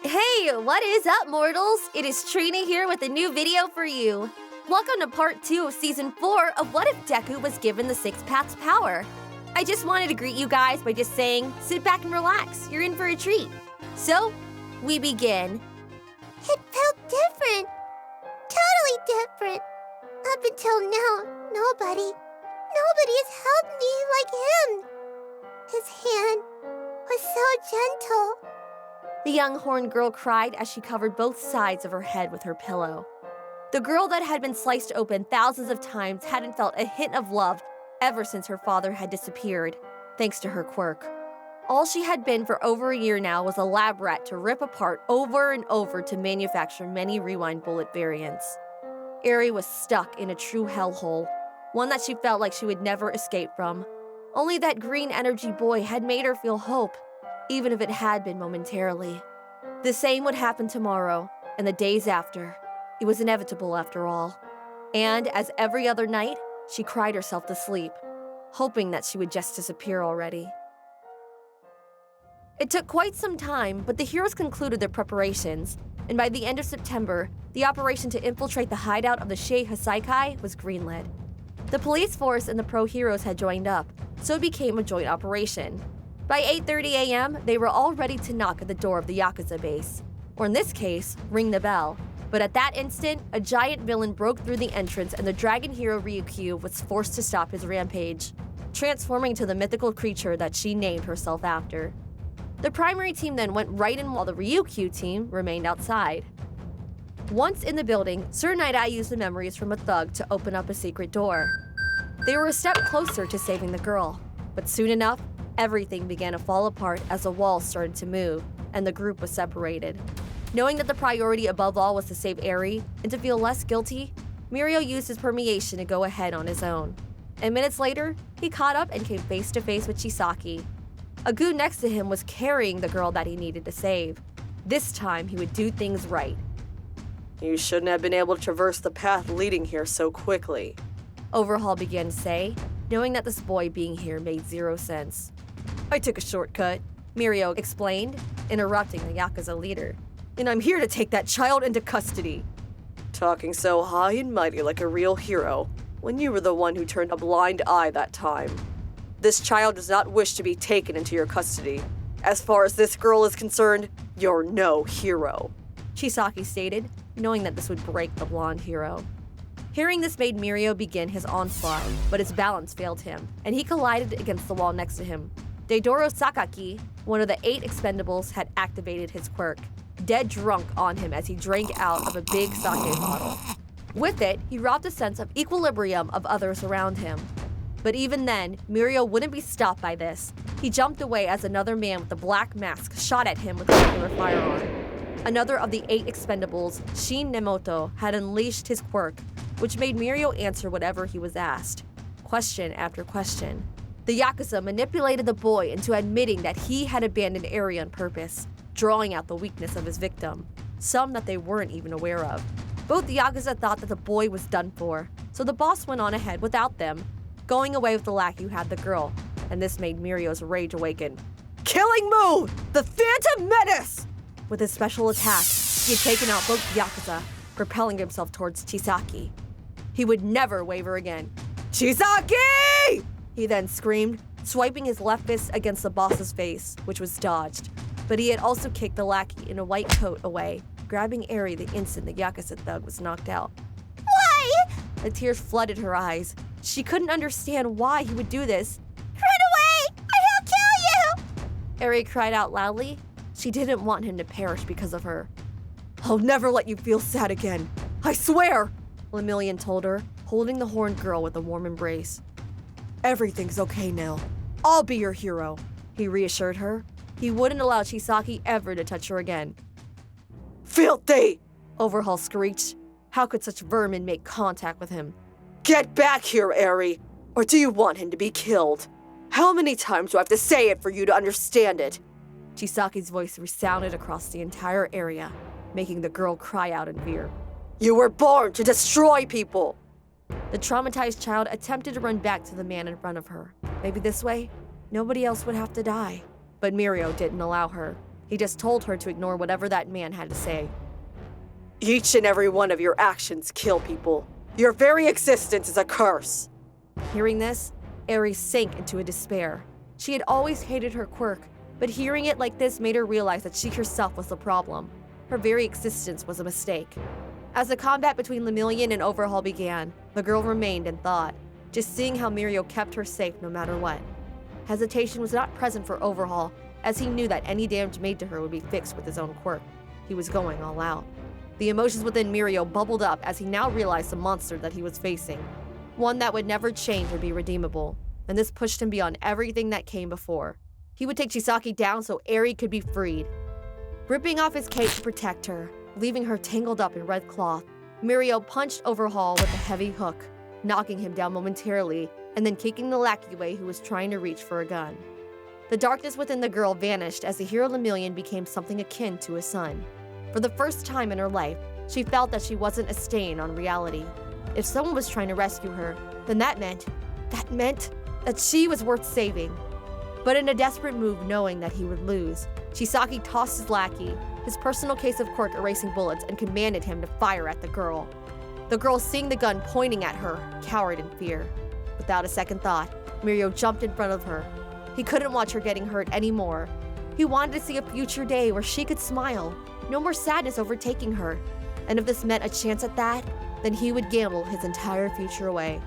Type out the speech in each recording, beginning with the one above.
Hey, what is up, mortals? It is Trina here with a new video for you. Welcome to part 2 of season 4 of What If Deku was given the 6 paths power. I just wanted to greet you guys by just saying, sit back and relax, you're in for a treat. So, we begin. It felt different. Totally different. Up until now, nobody has helped me like him. His hand was so gentle. The young horned girl cried as she covered both sides of her head with her pillow. The girl that had been sliced open thousands of times hadn't felt a hint of love ever since her father had disappeared, thanks to her quirk. All she had been for over a year now was a lab rat to rip apart over and over to manufacture many rewind bullet variants. Eri was stuck in a true hellhole, one that she felt like she would never escape from. Only that green energy boy had made her feel hope, even if it had been momentarily. The same would happen tomorrow, and the days after. It was inevitable after all. And as every other night, she cried herself to sleep, hoping that she would just disappear already. It took quite some time, but the heroes concluded their preparations, and by the end of September, the operation to infiltrate the hideout of the Shei Hasaikai was greenlit. The police force and the pro-heroes had joined up, so it became a joint operation. By 8:30 a.m., they were all ready to knock at the door of the Yakuza base, or in this case, ring the bell. But at that instant, a giant villain broke through the entrance and the dragon hero Ryukyu was forced to stop his rampage, transforming to the mythical creature that she named herself after. The primary team then went right in while the Ryukyu team remained outside. Once in the building, Sir Night-Eye used the memories from a thug to open up a secret door. They were a step closer to saving the girl, but soon enough, everything began to fall apart as the walls started to move, and the group was separated. Knowing that the priority above all was to save Eri, and to feel less guilty, Mirio used his permeation to go ahead on his own. And minutes later, he caught up and came face to face with Chisaki. A goon next to him was carrying the girl that he needed to save. This time, he would do things right. You shouldn't have been able to traverse the path leading here so quickly, Overhaul began to say, knowing that this boy being here made zero sense. I took a shortcut, Mirio explained, interrupting the Yakuza leader. And I'm here to take that child into custody. Talking so high and mighty like a real hero, when you were the one who turned a blind eye that time. This child does not wish to be taken into your custody. As far as this girl is concerned, you're no hero, Chisaki stated, knowing that this would break the blonde hero. Hearing this made Mirio begin his onslaught, but his balance failed him, and he collided against the wall next to him. Deidoro Sakaki, one of the 8 expendables, had activated his quirk, dead drunk on him as he drank out of a big sake bottle. With it, he robbed a sense of equilibrium of others around him. But even then, Mirio wouldn't be stopped by this. He jumped away as another man with a black mask shot at him with a regular firearm. Another of the 8 expendables, Shin Nemoto, had unleashed his quirk, which made Mirio answer whatever he was asked, question after question. The Yakuza manipulated the boy into admitting that he had abandoned Eri on purpose, drawing out the weakness of his victim, some that they weren't even aware of. Both the Yakuza thought that the boy was done for, so the boss went on ahead without them, going away with the lackey who had the girl, and this made Mirio's rage awaken. Killing move! The Phantom Menace! With his special attack, he had taken out both Yakuza, propelling himself towards Chisaki. He would never waver again. Chisaki! He then screamed, swiping his left fist against the boss's face, which was dodged. But he had also kicked the lackey in a white coat away, grabbing Eri the instant the Yakuza thug was knocked out. Why? The tears flooded her eyes. She couldn't understand why he would do this. Run away, or he'll kill you! Eri cried out loudly. She didn't want him to perish because of her. I'll never let you feel sad again. I swear, Lemillion told her, holding the horned girl with a warm embrace. Everything's okay now. I'll be your hero, he reassured her. He wouldn't allow Chisaki ever to touch her again. Filthy! Overhaul screeched. How could such vermin make contact with him? Get back here, Eri! Or do you want him to be killed? How many times do I have to say it for you to understand it? Chisaki's voice resounded across the entire area, making the girl cry out in fear. You were born to destroy people! The traumatized child attempted to run back to the man in front of her. Maybe this way, nobody else would have to die. But Mirio didn't allow her. He just told her to ignore whatever that man had to say. Each and every one of your actions kill people. Your very existence is a curse. Hearing this, Eri sank into a despair. She had always hated her quirk, but hearing it like this made her realize that she herself was the problem. Her very existence was a mistake. As the combat between Lemillion and Overhaul began, the girl remained in thought, just seeing how Mirio kept her safe no matter what. Hesitation was not present for Overhaul, as he knew that any damage made to her would be fixed with his own quirk. He was going all out. The emotions within Mirio bubbled up as he now realized the monster that he was facing. One that would never change or be redeemable, and this pushed him beyond everything that came before. He would take Chisaki down so Eri could be freed. Ripping off his cape to protect her, leaving her tangled up in red cloth, Mirio punched Overhaul with a heavy hook, knocking him down momentarily and then kicking the lackey away who was trying to reach for a gun. The darkness within the girl vanished as the hero Lemillion became something akin to a son. For the first time in her life, she felt that she wasn't a stain on reality. If someone was trying to rescue her, then that meant that she was worth saving. But in a desperate move knowing that he would lose, Chisaki tossed his lackey, his personal case of quirk erasing bullets, and commanded him to fire at the girl. The girl, seeing the gun pointing at her, cowered in fear. Without a second thought, Mirio jumped in front of her. He couldn't watch her getting hurt anymore. He wanted to see a future day where she could smile, no more sadness overtaking her. And if this meant a chance at that, then he would gamble his entire future away.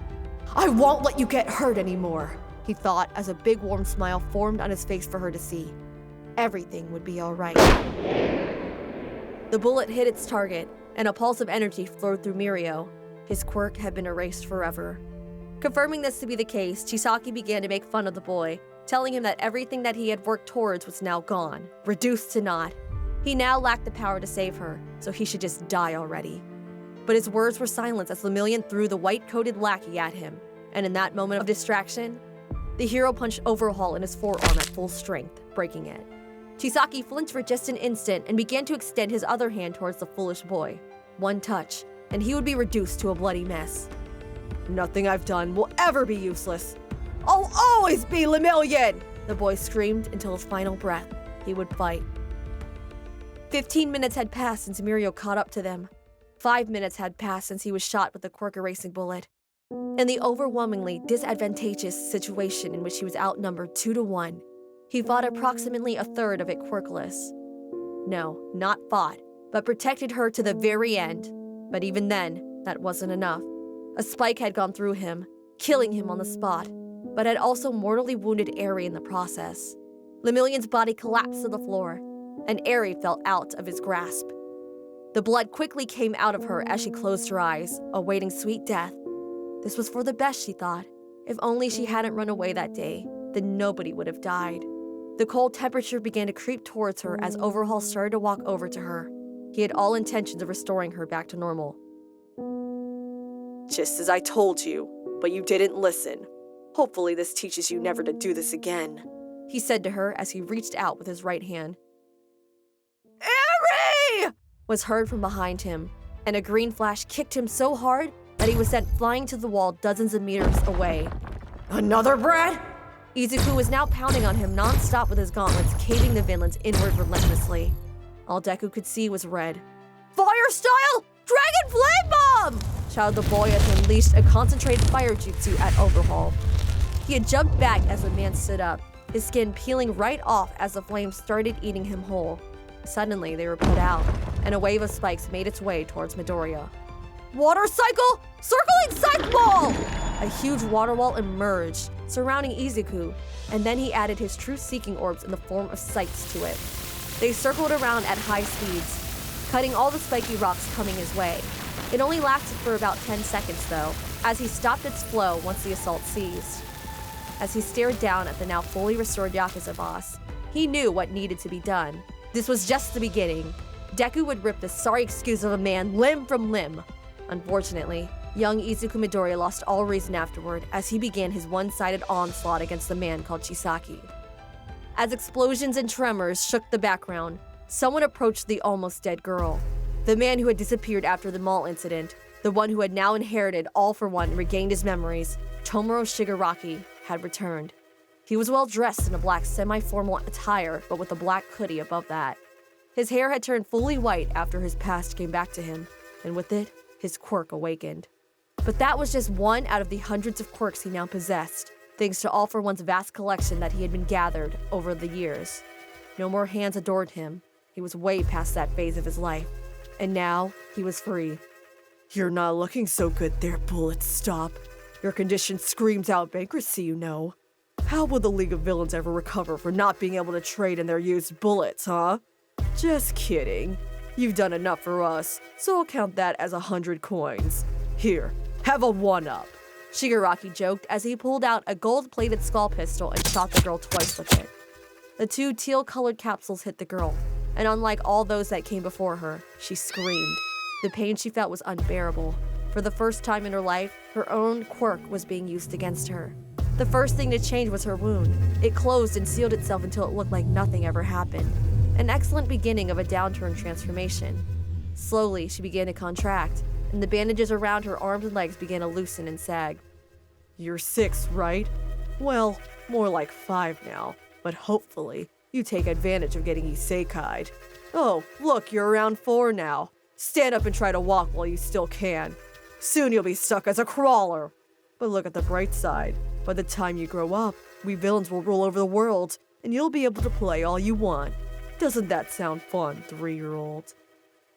"I won't let you get hurt anymore," he thought as a big warm smile formed on his face for her to see. Everything would be all right. The bullet hit its target, and a pulse of energy flowed through Mirio. His quirk had been erased forever. Confirming this to be the case, Chisaki began to make fun of the boy, telling him that everything that he had worked towards was now gone, reduced to naught. He now lacked the power to save her, so he should just die already. But his words were silenced as Lemillion threw the white-coated lackey at him, and in that moment of distraction, the hero punched Overhaul in his forearm at full strength, breaking it. Chisaki flinched for just an instant and began to extend his other hand towards the foolish boy. One touch, and he would be reduced to a bloody mess. "Nothing I've done will ever be useless. I'll always be Lemillion!" the boy screamed until his final breath. He would fight. 15 minutes had passed since Mirio caught up to them. 5 minutes had passed since he was shot with a quirk-erasing bullet. In the overwhelmingly disadvantageous situation in which he was outnumbered 2-1, he fought approximately a third of it quirkless. No, not fought, but protected her to the very end. But even then, that wasn't enough. A spike had gone through him, killing him on the spot, but had also mortally wounded Eri in the process. Lemillion's body collapsed to the floor, and Eri fell out of his grasp. The blood quickly came out of her as she closed her eyes, awaiting sweet death. This was for the best, she thought. If only she hadn't run away that day, then nobody would have died. The cold temperature began to creep towards her as Overhaul started to walk over to her. He had all intentions of restoring her back to normal. "Just as I told you, but you didn't listen. Hopefully this teaches you never to do this again," he said to her as he reached out with his right hand. "Eri!" was heard from behind him, and a green flash kicked him so hard that he was sent flying to the wall dozens of meters away. "Another bread?" Izuku was now pounding on him non-stop with his gauntlets, caving the villains inward relentlessly. All Deku could see was red. "Fire style! Dragon Flame Bomb!" shouted the boy as he unleashed a concentrated fire jutsu at Overhaul. He had jumped back as the man stood up, his skin peeling right off as the flames started eating him whole. Suddenly, they were put out, and a wave of spikes made its way towards Midoriya. "Water cycle! Circling Psych Ball!" A huge water wall emerged, surrounding Izuku, and then he added his true seeking orbs in the form of sights to it. They circled around at high speeds, cutting all the spiky rocks coming his way. It only lasted for about 10 seconds, though, as he stopped its flow once the assault ceased. As he stared down at the now fully restored Yakuza boss, he knew what needed to be done. This was just the beginning. Deku would rip the sorry excuse of a man limb from limb. Unfortunately, young Izuku Midoriya lost all reason afterward as he began his one-sided onslaught against the man called Chisaki. As explosions and tremors shook the background, someone approached the almost dead girl. The man who had disappeared after the mall incident, the one who had now inherited All for One and regained his memories, Tomura Shigaraki, had returned. He was well dressed in a black semi-formal attire, but with a black hoodie above that. His hair had turned fully white after his past came back to him, and with it, his quirk awakened. But that was just one out of the hundreds of quirks he now possessed, thanks to All for One's vast collection that he had been gathered over the years. No more hands adored him. He was way past that phase of his life, and now he was free. You're not looking so good there, Bullet. Stop. Your condition screams out bankruptcy, you know. How will the League of Villains ever recover for not being able to trade in their used bullets, huh? Just kidding. You've done enough for us, so I'll count that as 100 coins. Here, have a one-up. Shigaraki joked as he pulled out a gold-plated skull pistol and shot the girl twice with it. The two teal-colored capsules hit the girl, and unlike all those that came before her, she screamed. The pain she felt was unbearable. For the first time in her life, her own quirk was being used against her. The first thing to change was her wound. It closed and sealed itself until it looked like nothing ever happened. An excellent beginning of a downturn transformation. Slowly, she began to contract, and the bandages around her arms and legs began to loosen and sag. You're 6, right? Well, more like 5 now, but hopefully, you take advantage of getting isekai'd. Oh, look, you're around 4 now. Stand up and try to walk while you still can. Soon you'll be stuck as a crawler. But look at the bright side. By the time you grow up, we villains will rule over the world, and you'll be able to play all you want. Doesn't that sound fun, 3-year-old?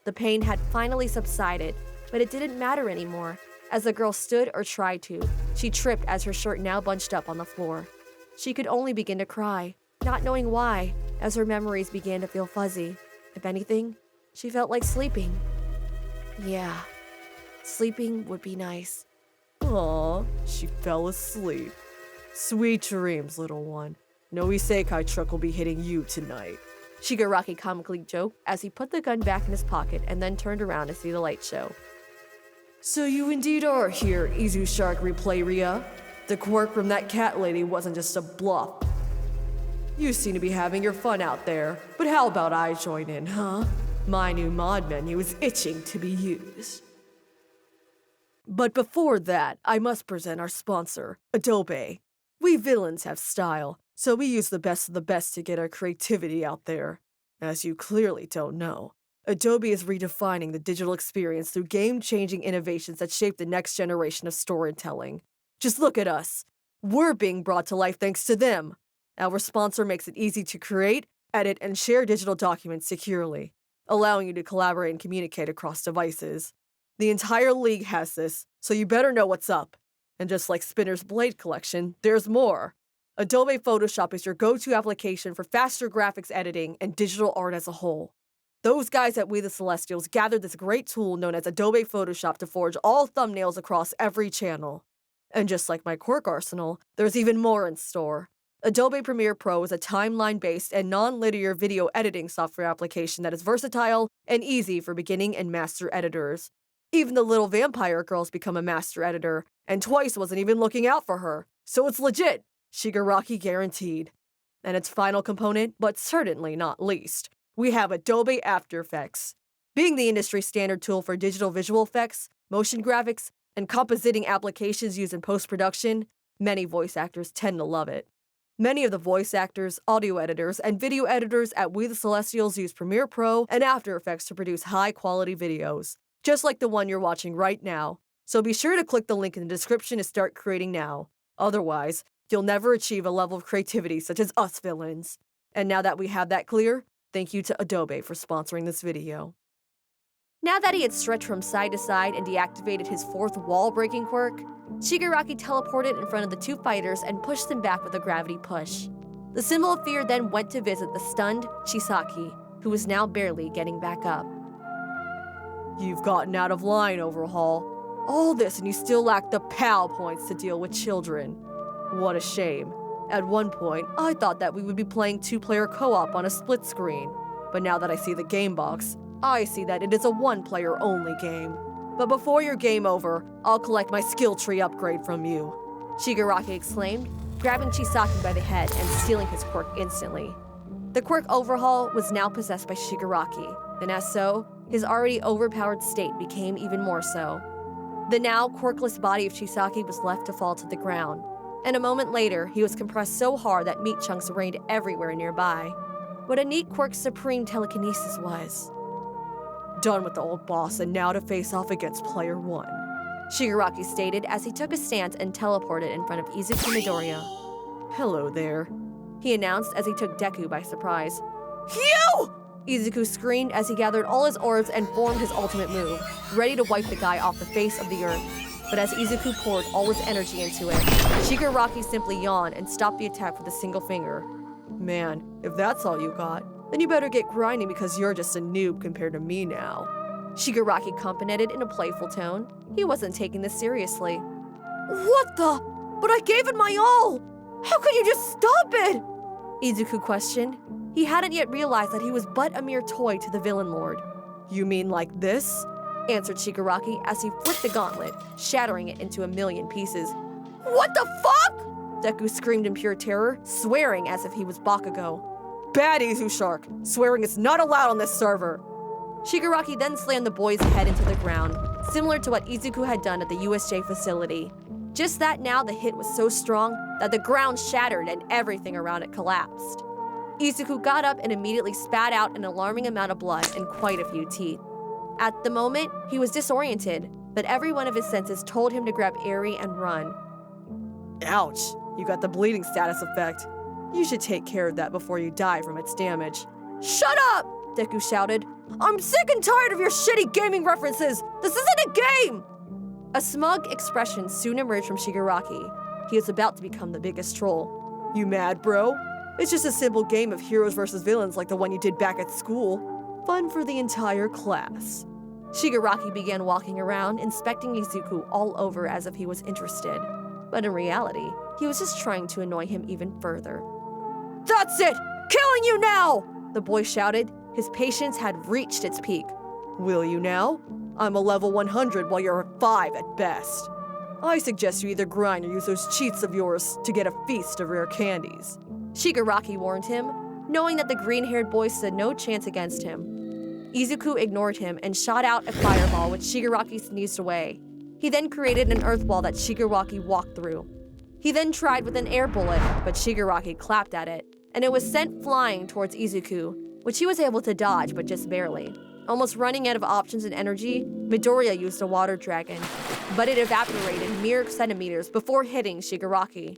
The pain had finally subsided, but it didn't matter anymore. As the girl stood or tried to, she tripped as her shirt now bunched up on the floor. She could only begin to cry, not knowing why, as her memories began to feel fuzzy. If anything, she felt like sleeping. Yeah, sleeping would be nice. Aw, she fell asleep. Sweet dreams, little one. No isekai truck will be hitting you tonight. Shigaraki comically joked as he put the gun back in his pocket and then turned around to see the light show. So you indeed are here, Izu Shark Replay Ria. The quirk from that cat lady wasn't just a bluff. You seem to be having your fun out there, but how about I join in, huh? My new mod menu is itching to be used. But before that, I must present our sponsor, Adobe. We villains have style, so we use the best of the best to get our creativity out there. As you clearly don't know, Adobe is redefining the digital experience through game-changing innovations that shape the next generation of storytelling. Just look at us. We're being brought to life thanks to them. Our sponsor makes it easy to create, edit, and share digital documents securely, allowing you to collaborate and communicate across devices. The entire league has this, so you better know what's up. And just like Spinner's Blade collection, there's more. Adobe Photoshop is your go-to application for faster graphics editing and digital art as a whole. Those guys at We the Celestials gathered this great tool known as Adobe Photoshop to forge all thumbnails across every channel. And just like my quirk arsenal, there's even more in store. Adobe Premiere Pro is a timeline-based and non-linear video editing software application that is versatile and easy for beginning and master editors. Even the little vampire girl's become a master editor, and Twice wasn't even looking out for her. So it's legit, Shigaraki guaranteed. And its final component, but certainly not least, we have Adobe After Effects. Being the industry standard tool for digital visual effects, motion graphics, and compositing applications used in post-production, many voice actors tend to love it. Many of the voice actors, audio editors, and video editors at We the Celestials use Premiere Pro and After Effects to produce high-quality videos, just like the one you're watching right now. So be sure to click the link in the description to start creating now. Otherwise, you'll never achieve a level of creativity such as us villains. And now that we have that clear, thank you to Adobe for sponsoring this video. Now that he had stretched from side to side and deactivated his 4th wall-breaking quirk, Shigaraki teleported in front of the 2 fighters and pushed them back with a gravity push. The symbol of fear then went to visit the stunned Chisaki, who was now barely getting back up. You've gotten out of line, Overhaul. All this and you still lack the PAL points to deal with children. What a shame. At one point, I thought that we would be playing 2-player co-op on a split screen. But now that I see the game box, I see that it is a 1-player only game. But before your game over, I'll collect my skill tree upgrade from you. Shigaraki exclaimed, grabbing Chisaki by the head and stealing his quirk instantly. The quirk Overhaul was now possessed by Shigaraki, and as so, his already overpowered state became even more so. The now quirkless body of Chisaki was left to fall to the ground. and a moment later, he was compressed so hard that meat chunks rained everywhere nearby. What a neat quirk supreme telekinesis was. Done with the old boss and now to face off against player one, Shigaraki stated as he took a stance and teleported in front of Izuku Midoriya. Hello there, He announced as he took Deku by surprise. You! Izuku screamed as he gathered all his orbs and formed his ultimate move, ready to wipe the guy off the face of the earth. But as Izuku poured all his energy into it, Shigaraki simply yawned and stopped the attack with a single finger. Man, if that's all you got, then you better get grinding because you're just a noob compared to me now. Shigaraki commented in a playful tone. He wasn't taking this seriously. What the? But I gave it my all! How could you just stop it? Izuku questioned. He hadn't yet realized that he was but a mere toy to the villain lord. You mean like this? Answered Shigaraki as he flipped the gauntlet, shattering it into a million pieces. What the fuck? Deku screamed in pure terror, swearing as if he was Bakugo. Bad Izu Shark! Swearing is not allowed on this server! Shigaraki then slammed the boy's head into the ground, similar to what Izuku had done at the USJ facility. Just that now the hit was so strong that the ground shattered and everything around it collapsed. Izuku got up and immediately spat out an alarming amount of blood and quite a few teeth. At the moment, he was disoriented, but every one of his senses told him to grab Eri and run. Ouch, you got the bleeding status effect. You should take care of that before you die from its damage. Shut up! Deku shouted. I'm sick and tired of your shitty gaming references! This isn't a game! A smug expression soon emerged from Shigaraki. He was about to become the biggest troll. You mad, bro? It's just a simple game of heroes versus villains like the one you did back at school. Fun for the entire class. Shigaraki began walking around, inspecting Izuku all over as if he was interested. But in reality, he was just trying to annoy him even further. That's it! Killing you now! The boy shouted. His patience had reached its peak. Will you now? I'm a level 100 while you're a 5 at best. I suggest you either grind or use those cheats of yours to get a feast of rare candies. Shigaraki warned him, knowing that the green-haired boy stood no chance against him. Izuku ignored him and shot out a fireball which Shigaraki sneezed away. He then created an earth wall that Shigaraki walked through. He then tried with an air bullet, but Shigaraki clapped at it, and it was sent flying towards Izuku, which he was able to dodge, but just barely. Almost running out of options and energy, Midoriya used a water dragon, but it evaporated mere centimeters before hitting Shigaraki.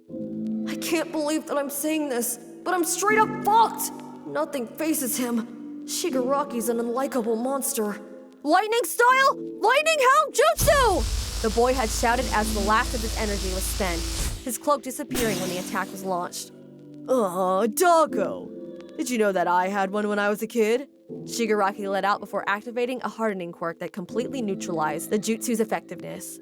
I can't believe that I'm saying this, but I'm straight up fucked! Nothing faces him. Shigaraki's an unlikable monster. Lightning style? Lightning Hound Jutsu! The boy had shouted as the last of his energy was spent, his cloak disappearing when the attack was launched. Doggo! Did you know that I had one when I was a kid? Shigaraki let out before activating a hardening quirk that completely neutralized the jutsu's effectiveness.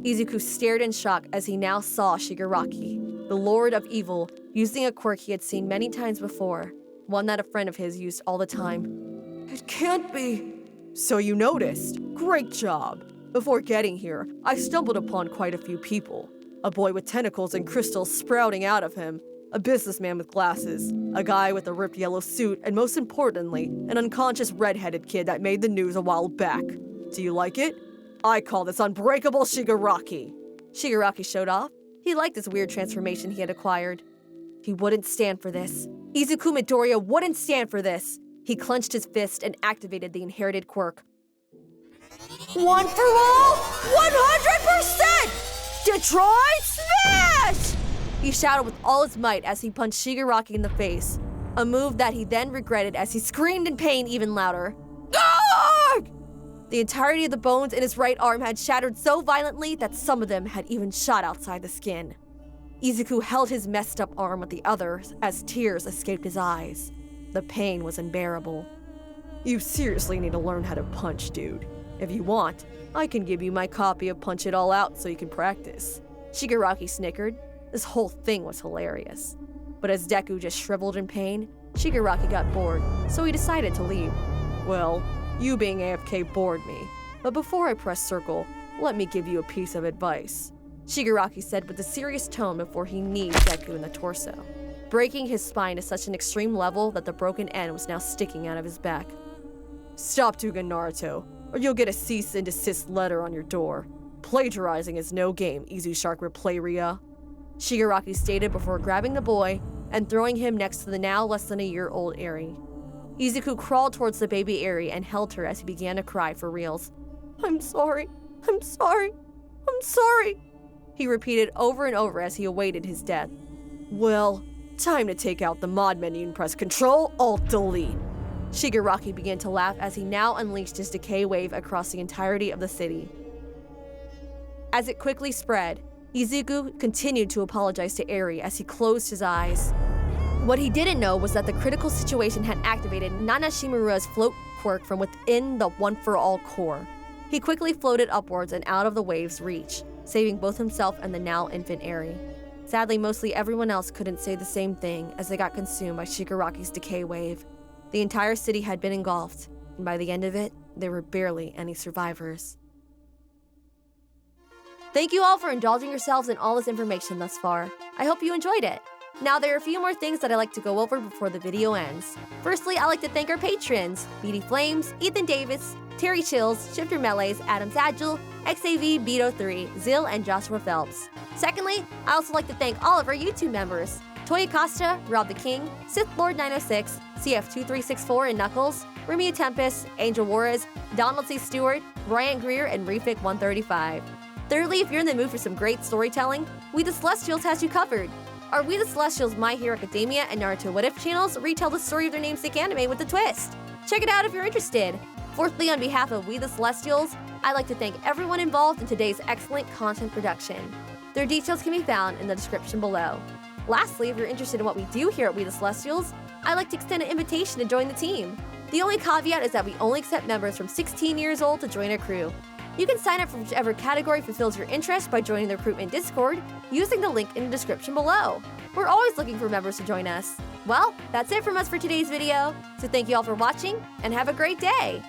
Izuku stared in shock as he now saw Shigaraki, the Lord of Evil, using a quirk he had seen many times before, one that a friend of his used all the time. It can't be. So you noticed. Great job. Before getting here, I stumbled upon quite a few people. A boy with tentacles and crystals sprouting out of him, a businessman with glasses, a guy with a ripped yellow suit, and most importantly, an unconscious red-headed kid that made the news a while back. Do you like it? I call this Unbreakable Shigaraki. Shigaraki showed off. He liked this weird transformation he had acquired. He wouldn't stand for this. Izuku Midoriya wouldn't stand for this. He clenched his fist and activated the inherited quirk. One for all, 100%! Detroit Smash! He shouted with all his might as he punched Shigaraki in the face, a move that he then regretted as he screamed in pain even louder. Arrgh! The entirety of the bones in his right arm had shattered so violently that some of them had even shot outside the skin. Izuku held his messed up arm with the other as tears escaped his eyes. The pain was unbearable. You seriously need to learn how to punch, dude. If you want, I can give you my copy of Punch It All Out so you can practice. Shigaraki snickered. This whole thing was hilarious. But as Deku just shriveled in pain, Shigaraki got bored, so he decided to leave. Well, you being AFK bored me. But before I press circle, let me give you a piece of advice. Shigaraki said with a serious tone before he kneed Deku in the torso, breaking his spine to such an extreme level that the broken end was now sticking out of his back. Stop doing Naruto, or you'll get a cease and desist letter on your door. Plagiarizing is no game, Izu Shark Replayeria. Shigaraki stated before grabbing the boy and throwing him next to the now less than a year old Eri. Izuku crawled towards the baby Eri and held her as he began to cry for reals. "I'm sorry, I'm sorry, I'm sorry," he repeated over and over as he awaited his death. "Well, time to take out the mod menu and press Ctrl-Alt-Delete." Shigaraki began to laugh as he now unleashed his decay wave across the entirety of the city. As it quickly spread, Izuku continued to apologize to Eri as he closed his eyes. What he didn't know was that the critical situation had activated Nana Shimura's float quirk from within the One for All core. He quickly floated upwards and out of the wave's reach, saving both himself and the now infant Eri. Sadly, mostly everyone else couldn't say the same thing as they got consumed by Shigaraki's decay wave. The entire city had been engulfed, and by the end of it, there were barely any survivors. Thank you all for indulging yourselves in all this information thus far. I hope you enjoyed it. Now, there are a few more things that I like to go over before the video ends. Firstly, I like to thank our patrons, BD Flames, Ethan Davis, Terry Chills, Shifter Melees, Adam Sagil, XAV, Beto3, Zill, and Joshua Phelps. Secondly, I also like to thank all of our YouTube members, Toya Costa, Rob the King, Sith Lord 906, CF2364 and Knuckles, Remia Tempest, Angel Juarez, Donald C. Stewart, Ryan Greer, and Refik 135. Thirdly, if you're in the mood for some great storytelling, We the Celestials has you covered. Our We the Celestials My Hero Academia and Naruto What If channels retell the story of their namesake anime with a twist. Check it out if you're interested. Fourthly, on behalf of We the Celestials, I'd like to thank everyone involved in today's excellent content production. Their details can be found in the description below. Lastly, if you're interested in what we do here at We the Celestials, I'd like to extend an invitation to join the team. The only caveat is that we only accept members from 16 years old to join our crew. You can sign up for whichever category fulfills your interest by joining the recruitment Discord using the link in the description below. We're always looking for members to join us. Well, that's it from us for today's video, so thank you all for watching and have a great day!